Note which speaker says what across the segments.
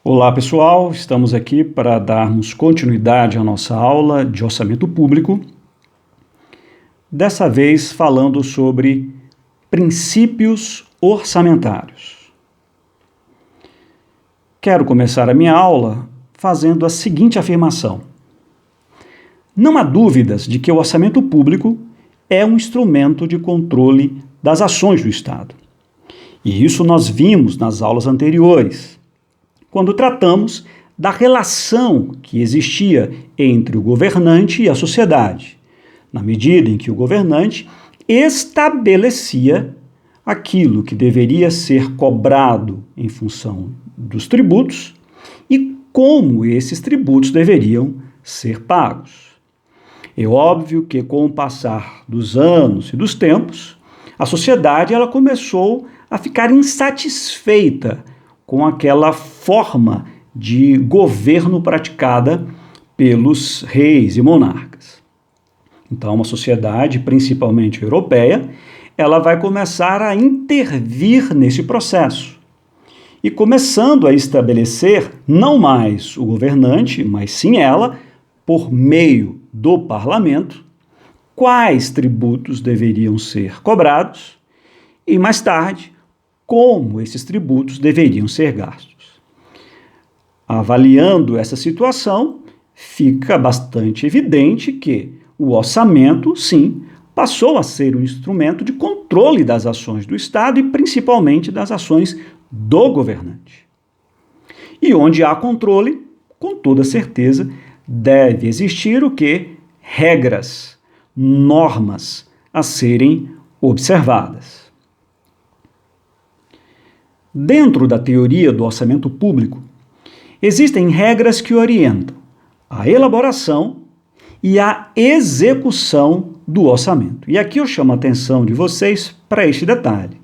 Speaker 1: Olá pessoal, estamos aqui para darmos continuidade à nossa aula de orçamento público, dessa vez falando sobre princípios orçamentários. Quero começar a minha aula fazendo a seguinte afirmação: não há dúvidas de que o orçamento público é um instrumento de controle das ações do Estado. E isso nós vimos nas aulas anteriores, quando tratamos da relação que existia entre o governante e a sociedade, na medida em que o governante estabelecia aquilo que deveria ser cobrado em função dos tributos e como esses tributos deveriam ser pagos. É óbvio que, com o passar dos anos e dos tempos, a sociedade ela começou a ficar insatisfeita com aquela forma de governo praticada pelos reis e monarcas. Então, uma sociedade, principalmente europeia, ela vai começar a intervir nesse processo e começando a estabelecer não mais o governante, mas sim ela, por meio do parlamento, quais tributos deveriam ser cobrados e, mais tarde, como esses tributos deveriam ser gastos. Avaliando essa situação, fica bastante evidente que o orçamento, sim, passou a ser um instrumento de controle das ações do Estado e principalmente das ações do governante. E onde há controle, com toda certeza, deve existir o quê? Regras, normas a serem observadas. Dentro da teoria do orçamento público, existem regras que orientam a elaboração e a execução do orçamento. E aqui eu chamo a atenção de vocês para este detalhe.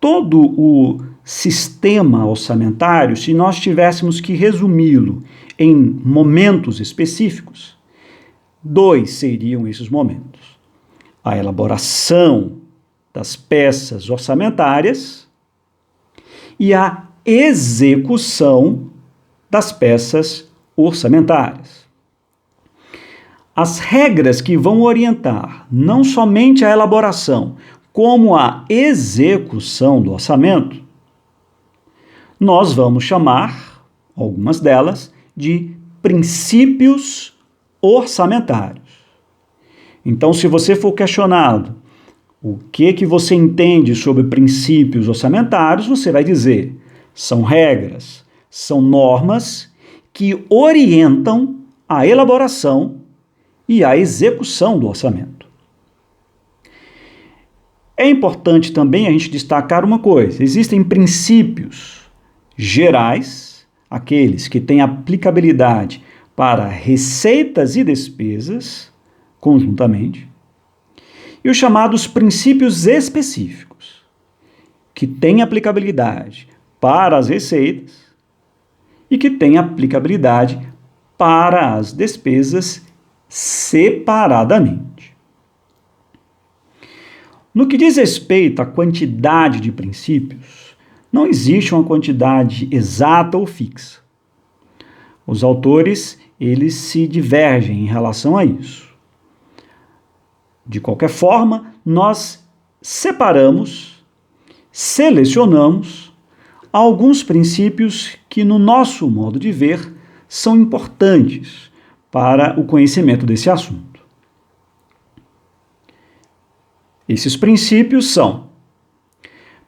Speaker 1: Todo o sistema orçamentário, se nós tivéssemos que resumi-lo em momentos específicos, dois seriam esses momentos: a elaboração das peças orçamentárias e a execução das peças orçamentárias. As regras que vão orientar não somente a elaboração, como a execução do orçamento, nós vamos chamar, algumas delas, de princípios orçamentários. Então, se você for questionado o que você entende sobre princípios orçamentários, você vai dizer: são regras, são normas que orientam a elaboração e a execução do orçamento. É importante também a gente destacar uma coisa: existem princípios gerais, aqueles que têm aplicabilidade para receitas e despesas conjuntamente, e os chamados princípios específicos, que têm aplicabilidade para as receitas e que têm aplicabilidade para as despesas separadamente. No que diz respeito à quantidade de princípios, não existe uma quantidade exata ou fixa. Os autores, eles se divergem em relação a isso. De qualquer forma, nós separamos, selecionamos alguns princípios que, no nosso modo de ver, são importantes para o conhecimento desse assunto. Esses princípios são: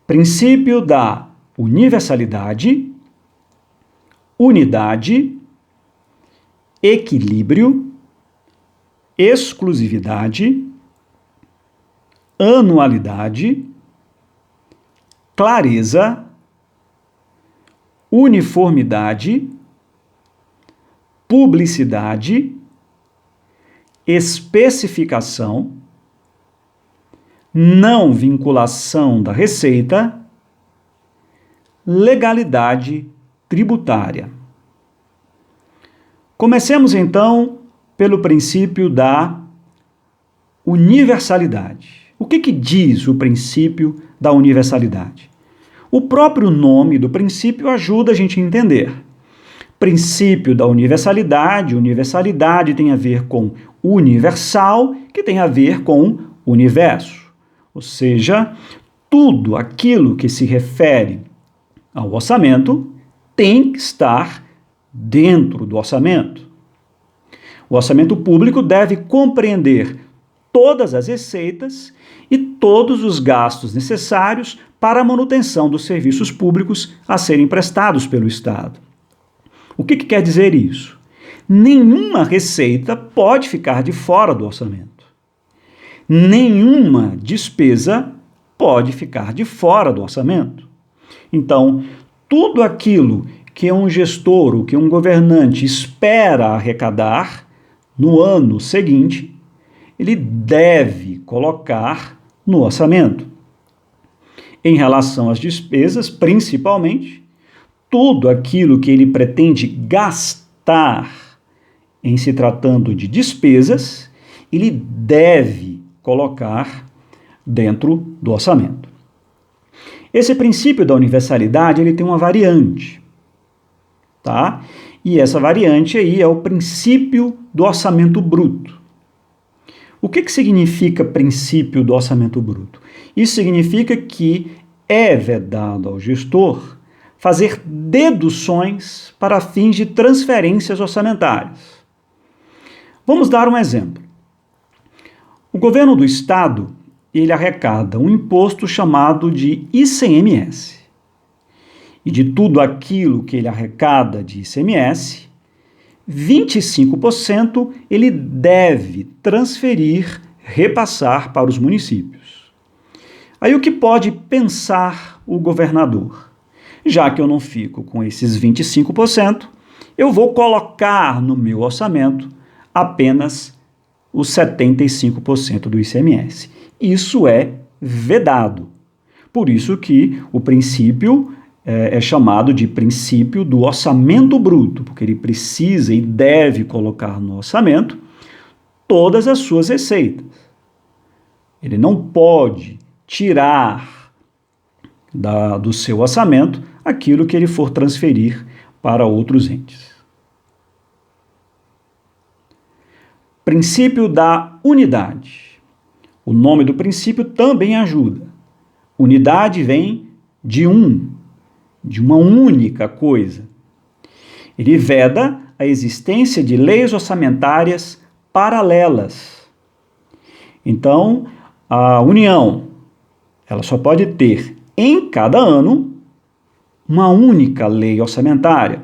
Speaker 1: princípio da universalidade, unidade, equilíbrio, exclusividade, anualidade, clareza, uniformidade, publicidade, especificação, não vinculação da receita, legalidade tributária. Comecemos então pelo princípio da universalidade. O que diz o princípio da universalidade? O próprio nome do princípio ajuda a gente a entender. Princípio da universalidade, universalidade tem a ver com universal, que tem a ver com universo. Ou seja, tudo aquilo que se refere ao orçamento tem que estar dentro do orçamento. O orçamento público deve compreender todas as receitas e todos os gastos necessários para a manutenção dos serviços públicos a serem prestados pelo Estado. O que quer dizer isso? Nenhuma receita pode ficar de fora do orçamento. Nenhuma despesa pode ficar de fora do orçamento. Então, tudo aquilo que um gestor ou que um governante espera arrecadar no ano seguinte, ele deve colocar no orçamento. Em relação às despesas, principalmente, tudo aquilo que ele pretende gastar em se tratando de despesas, ele deve colocar dentro do orçamento. Esse princípio da universalidade, ele tem uma variante, tá? E essa variante aí é o princípio do orçamento bruto. O que significa princípio do orçamento bruto? Isso significa que é vedado ao gestor fazer deduções para fins de transferências orçamentárias. Vamos dar um exemplo. O governo do Estado, ele arrecada um imposto chamado de ICMS. E de tudo aquilo que ele arrecada de ICMS, 25% ele deve transferir, repassar para os municípios. Aí o que pode pensar o governador? Já que eu não fico com esses 25%, eu vou colocar no meu orçamento apenas os 75% do ICMS. Isso é vedado. Por isso que o princípio é chamado de princípio do orçamento bruto, porque ele precisa e deve colocar no orçamento todas as suas receitas. Ele não pode tirar do seu orçamento aquilo que ele for transferir para outros entes. Princípio da unidade. O nome do princípio também ajuda. Unidade vem de uma única coisa. Ele veda a existência de leis orçamentárias paralelas. Então, a União, ela só pode ter em cada ano uma única lei orçamentária.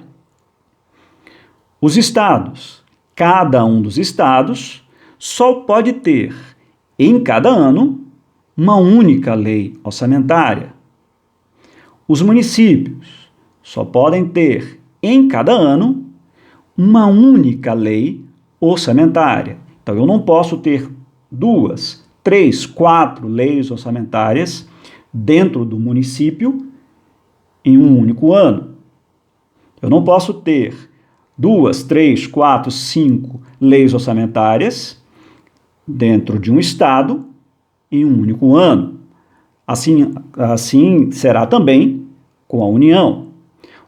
Speaker 1: Os estados, cada um dos estados só pode ter em cada ano uma única lei orçamentária. Os municípios só podem ter em cada ano uma única lei orçamentária. Então eu não posso ter 2, 3, 4 leis orçamentárias dentro do município em um único ano. Eu não posso ter 2, 3, 4, 5 leis orçamentárias dentro de um estado em um único ano. Assim será também com a União.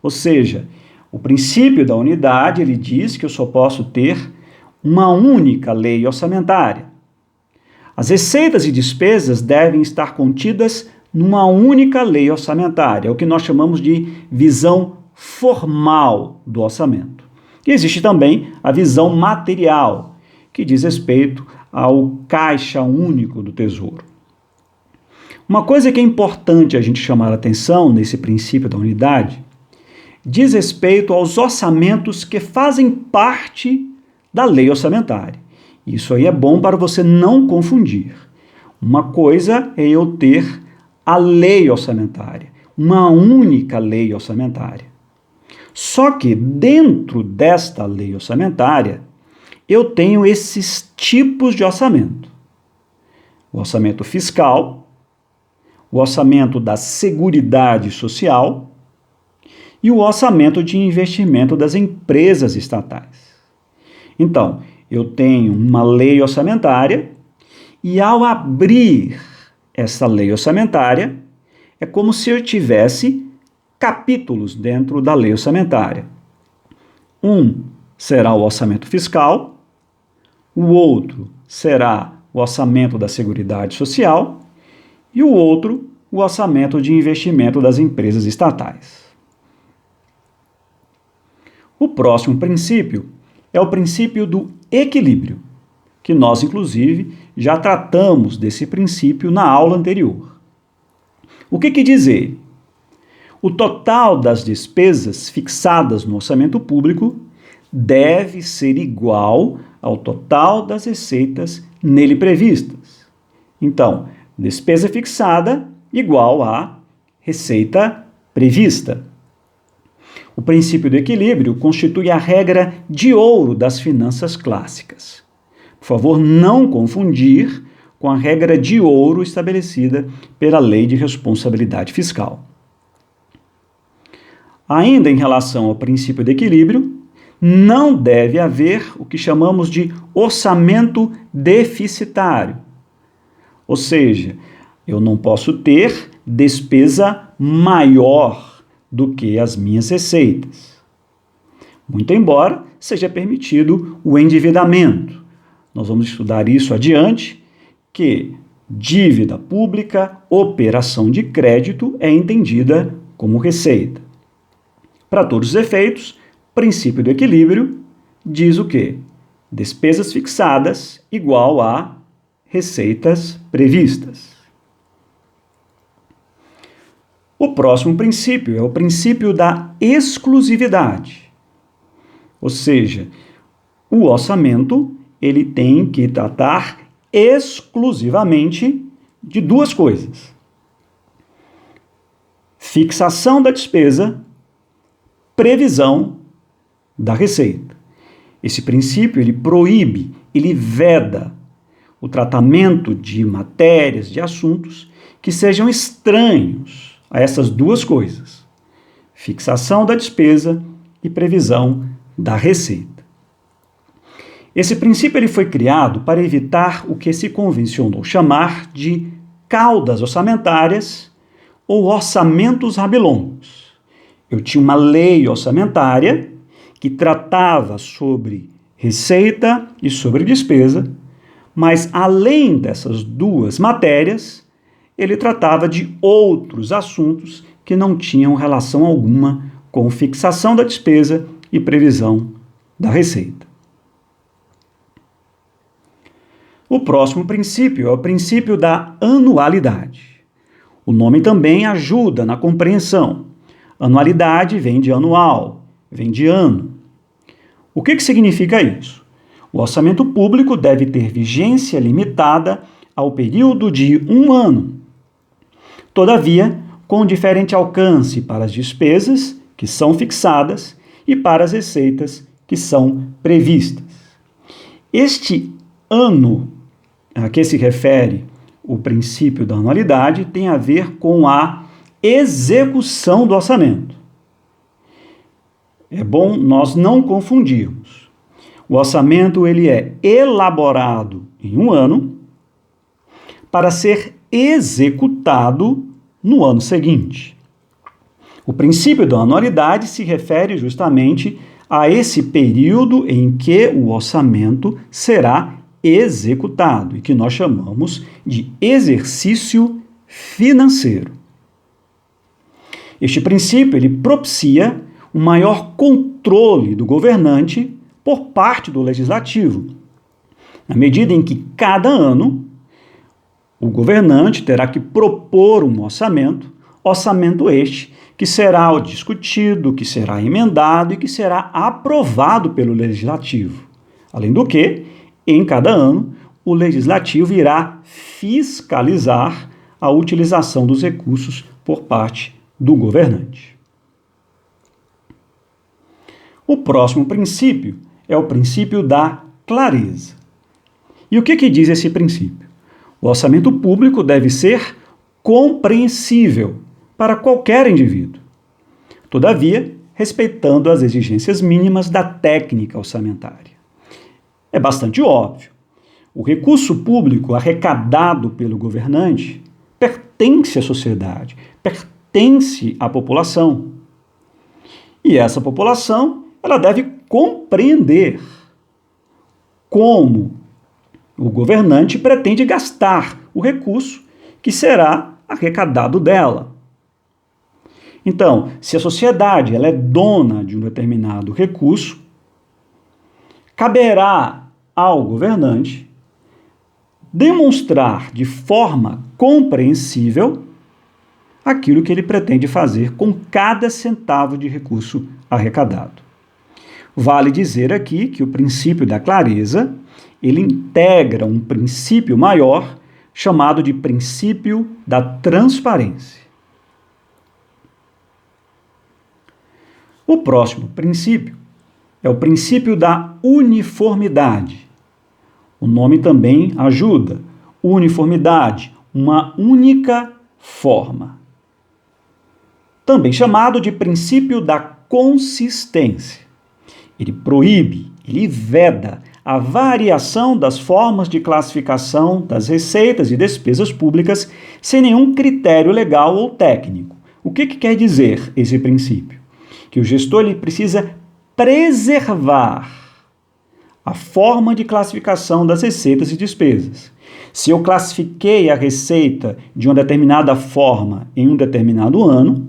Speaker 1: Ou seja, o princípio da unidade, ele diz que eu só posso ter uma única lei orçamentária. As receitas e despesas devem estar contidas numa única lei orçamentária, é o que nós chamamos de visão formal do orçamento. E existe também a visão material, que diz respeito ao caixa único do Tesouro. Uma coisa que é importante a gente chamar a atenção nesse princípio da unidade diz respeito aos orçamentos que fazem parte da lei orçamentária. Isso aí é bom para você não confundir. Uma coisa é eu ter a lei orçamentária, uma única lei orçamentária. Só que dentro desta lei orçamentária, eu tenho esses tipos de orçamento. O orçamento fiscal, o orçamento da Seguridade Social e o orçamento de investimento das empresas estatais. Então, eu tenho uma lei orçamentária e ao abrir essa lei orçamentária, é como se eu tivesse capítulos dentro da lei orçamentária. Um será o orçamento fiscal, o outro será o orçamento da Seguridade Social e o outro, o orçamento de investimento das empresas estatais. O próximo princípio é o princípio do equilíbrio, que nós, inclusive, já tratamos desse princípio na aula anterior. O que diz ele? O total das despesas fixadas no orçamento público deve ser igual ao total das receitas nele previstas. Então, despesa fixada igual a receita prevista. O princípio do equilíbrio constitui a regra de ouro das finanças clássicas. Por favor, não confundir com a regra de ouro estabelecida pela Lei de Responsabilidade Fiscal. Ainda em relação ao princípio do equilíbrio, não deve haver o que chamamos de orçamento deficitário. Ou seja, eu não posso ter despesa maior do que as minhas receitas. Muito embora seja permitido o endividamento. Nós vamos estudar isso adiante, que dívida pública, operação de crédito é entendida como receita. Para todos os efeitos, o princípio do equilíbrio diz o quê? Despesas fixadas igual a receitas previstas. O próximo princípio é o princípio da exclusividade. Ou seja, o orçamento ele tem que tratar exclusivamente de duas coisas: fixação da despesa, previsão da receita. Esse princípio ele proíbe, ele veda o tratamento de matérias, de assuntos que sejam estranhos a essas duas coisas: fixação da despesa e previsão da receita. Esse princípio ele foi criado para evitar o que se convencionou chamar de caudas orçamentárias ou orçamentos rabilongos. Eu tinha uma lei orçamentária que tratava sobre receita e sobre despesa, mas além dessas duas matérias, ele tratava de outros assuntos que não tinham relação alguma com fixação da despesa e previsão da receita. O próximo princípio é o princípio da anualidade. O nome também ajuda na compreensão. Anualidade vem de anual, vem de ano. O que significa isso? O orçamento público deve ter vigência limitada ao período de 1 ano. Todavia, com diferente alcance para as despesas, que são fixadas, e para as receitas, que são previstas. Este ano a que se refere o princípio da anualidade tem a ver com a execução do orçamento. É bom nós não confundirmos. O orçamento ele é elaborado em 1 ano para ser executado no ano seguinte. O princípio da anualidade se refere justamente a esse período em que o orçamento será executado e que nós chamamos de exercício financeiro. Este princípio ele propicia um maior controle do governante por parte do legislativo, na medida em que cada ano o governante terá que propor um orçamento este que será discutido, que será emendado e que será aprovado pelo legislativo. Além do que, em cada ano, o legislativo irá fiscalizar a utilização dos recursos por parte do governante. O próximo princípio é o princípio da clareza. E o que diz esse princípio? O orçamento público deve ser compreensível para qualquer indivíduo, todavia, respeitando as exigências mínimas da técnica orçamentária. É bastante óbvio. O recurso público arrecadado pelo governante pertence à sociedade, pertence à população. E essa população, ela deve compreender como o governante pretende gastar o recurso que será arrecadado dela. Então, se a sociedade ela é dona de um determinado recurso, caberá ao governante demonstrar de forma compreensível aquilo que ele pretende fazer com cada centavo de recurso arrecadado. Vale dizer aqui que o princípio da clareza, ele integra um princípio maior chamado de princípio da transparência. O próximo princípio é o princípio da uniformidade. O nome também ajuda. Uniformidade, uma única forma. Também chamado de princípio da consistência. Ele proíbe, ele veda a variação das formas de classificação das receitas e despesas públicas sem nenhum critério legal ou técnico. O que quer dizer esse princípio? Que o gestor ele precisa preservar a forma de classificação das receitas e despesas. Se eu classifiquei a receita de uma determinada forma em um determinado ano,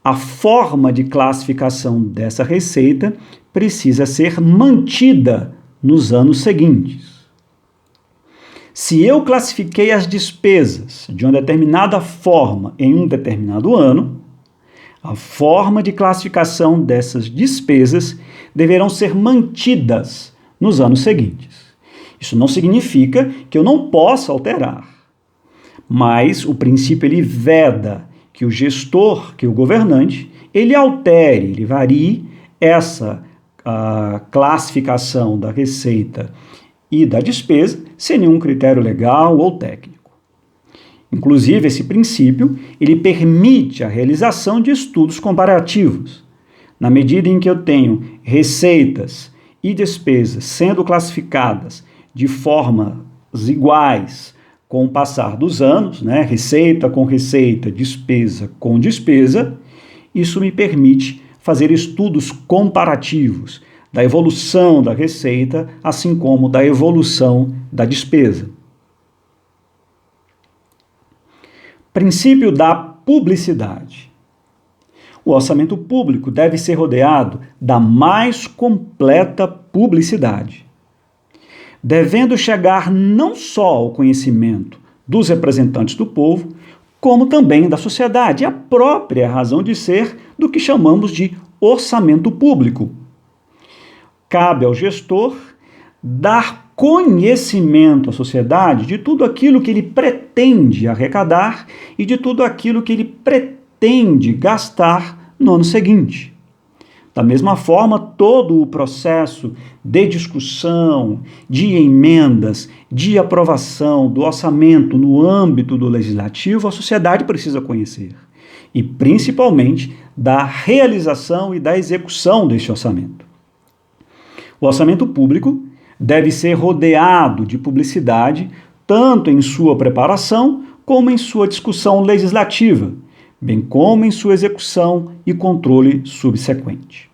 Speaker 1: a forma de classificação dessa receita precisa ser mantida nos anos seguintes. Se eu classifiquei as despesas de uma determinada forma em um determinado ano, a forma de classificação dessas despesas deverão ser mantidas nos anos seguintes. Isso não significa que eu não possa alterar, mas o princípio ele veda que o gestor, que o governante, ele altere, ele varie essa classificação da receita e da despesa sem nenhum critério legal ou técnico. Inclusive, esse princípio, ele permite a realização de estudos comparativos. Na medida em que eu tenho receitas e despesas sendo classificadas de formas iguais com o passar dos anos, receita com receita, despesa com despesa, isso me permite fazer estudos comparativos da evolução da receita, assim como da evolução da despesa. Princípio da publicidade. O orçamento público deve ser rodeado da mais completa publicidade, devendo chegar não só ao conhecimento dos representantes do povo, como também da sociedade, a própria razão de ser do que chamamos de orçamento público. Cabe ao gestor dar conhecimento à sociedade de tudo aquilo que ele pretende arrecadar e de tudo aquilo que ele pretende gastar no ano seguinte. Da mesma forma, todo o processo de discussão, de emendas, de aprovação do orçamento no âmbito do legislativo, a sociedade precisa conhecer. E principalmente da realização e da execução deste orçamento. O orçamento público deve ser rodeado de publicidade, tanto em sua preparação como em sua discussão legislativa, bem como em sua execução e controle subsequente.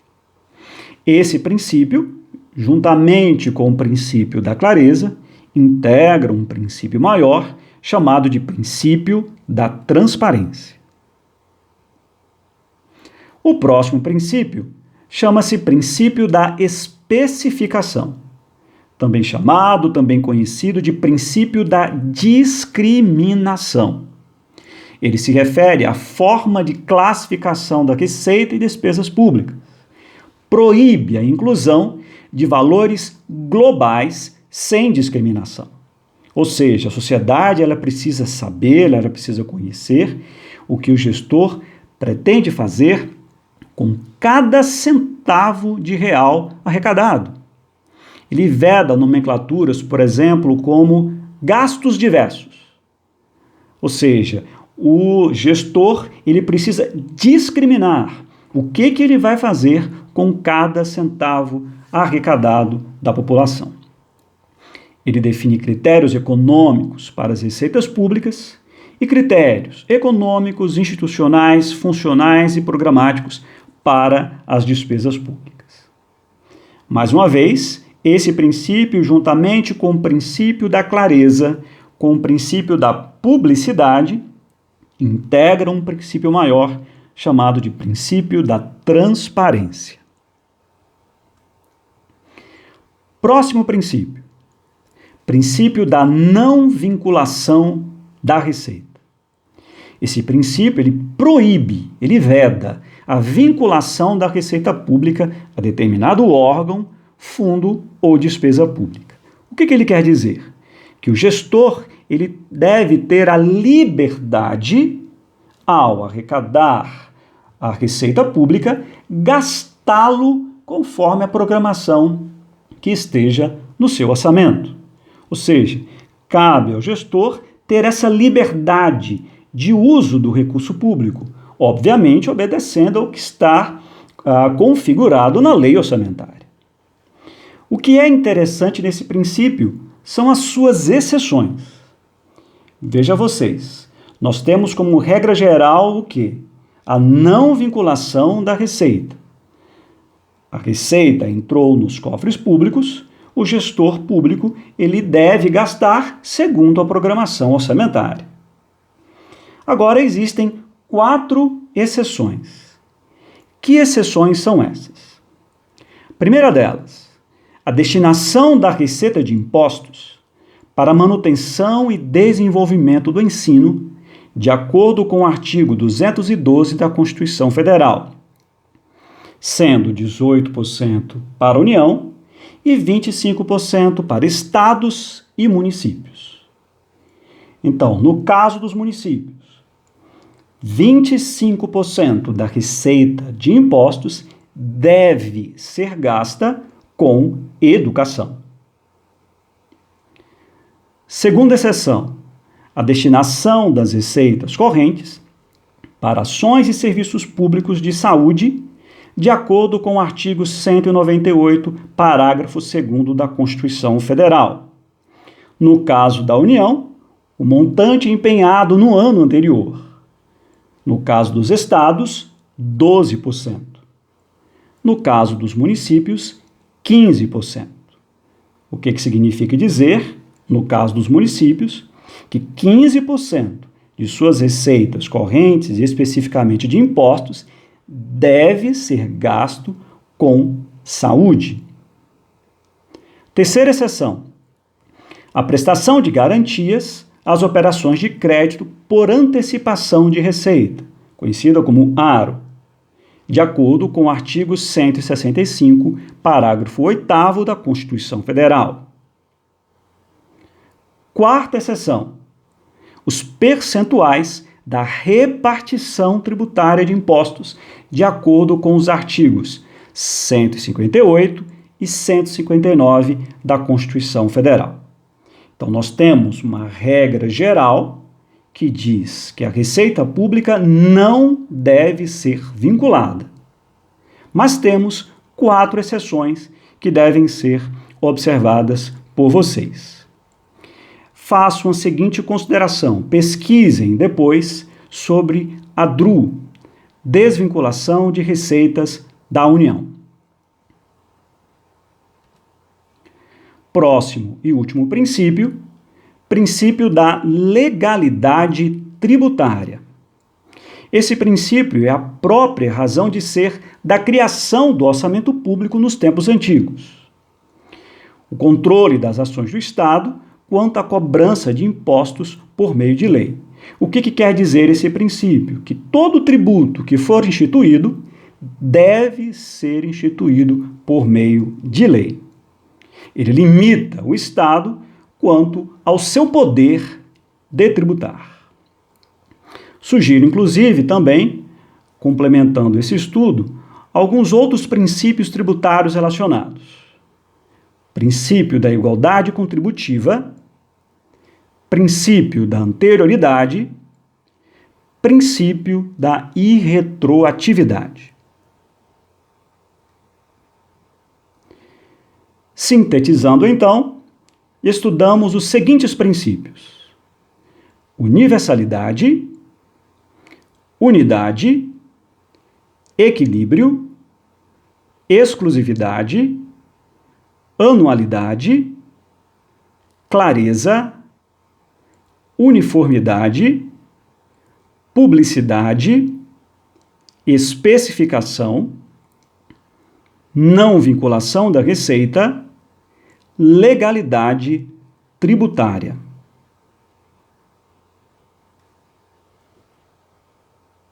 Speaker 1: Esse princípio, juntamente com o princípio da clareza, integra um princípio maior, chamado de princípio da transparência. O próximo princípio chama-se princípio da especificação, também chamado, também conhecido de princípio da discriminação. Ele se refere à forma de classificação da receita e despesas públicas. Proíbe a inclusão de valores globais sem discriminação. Ou seja, a sociedade ela precisa saber, ela precisa conhecer o que o gestor pretende fazer com cada centavo de real arrecadado. Ele veda nomenclaturas, por exemplo, como gastos diversos. Ou seja, o gestor ele precisa discriminar o que ele vai fazer com cada centavo arrecadado da população. Ele define critérios econômicos para as receitas públicas e critérios econômicos, institucionais, funcionais e programáticos para as despesas públicas. Mais uma vez, esse princípio, juntamente com o princípio da clareza, com o princípio da publicidade, integram um princípio maior chamado de princípio da transparência. Próximo princípio. Princípio da não vinculação da receita. Esse princípio, ele proíbe, ele veda a vinculação da receita pública a determinado órgão, fundo ou despesa pública. O que ele quer dizer? Que o gestor, ele deve ter a liberdade, ao arrecadar a receita pública, gastá-lo conforme a programação que esteja no seu orçamento. Ou seja, cabe ao gestor ter essa liberdade de uso do recurso público, obviamente obedecendo ao que está configurado na lei orçamentária. O que é interessante nesse princípio são as suas exceções. Veja vocês, nós temos como regra geral o quê? A não vinculação da receita. A receita entrou nos cofres públicos, o gestor público ele deve gastar segundo a programação orçamentária. Agora existem 4 exceções. Que exceções são essas? Primeira delas, a destinação da receita de impostos para manutenção e desenvolvimento do ensino, de acordo com o artigo 212 da Constituição Federal, sendo 18% para a União e 25% para estados e municípios. Então, no caso dos municípios, 25% da receita de impostos deve ser gasta com educação. Segunda exceção, a destinação das receitas correntes para ações e serviços públicos de saúde, de acordo com o artigo 198, parágrafo 2º da Constituição Federal. No caso da União, o montante empenhado no ano anterior. No caso dos estados, 12%. No caso dos municípios, 15%. O que significa dizer, no caso dos municípios, que 15% de suas receitas correntes, e especificamente de impostos, deve ser gasto com saúde. Terceira exceção, a prestação de garantias às operações de crédito por antecipação de receita, conhecida como ARO, de acordo com o artigo 165, parágrafo 8º da Constituição Federal. Quarta exceção, os percentuais da repartição tributária de impostos, de acordo com os artigos 158 e 159 da Constituição Federal. Então, nós temos uma regra geral que diz que a receita pública não deve ser vinculada. Mas temos 4 exceções que devem ser observadas por vocês. Façam a seguinte consideração, pesquisem depois sobre a DRU, desvinculação de receitas da União. Próximo e último princípio, princípio da legalidade tributária. Esse princípio é a própria razão de ser da criação do orçamento público nos tempos antigos. O controle das ações do Estado quanto à cobrança de impostos por meio de lei. O que quer dizer esse princípio? Que todo tributo que for instituído deve ser instituído por meio de lei. Ele limita o Estado quanto ao seu poder de tributar. Sugiro, inclusive, também, complementando esse estudo, alguns outros princípios tributários relacionados. Princípio da igualdade contributiva, princípio da anterioridade, princípio da irretroatividade. Sintetizando, então, estudamos os seguintes princípios. universalidade, unidade, equilíbrio, exclusividade, anualidade, clareza, uniformidade, publicidade, especificação, não vinculação da receita, legalidade tributária.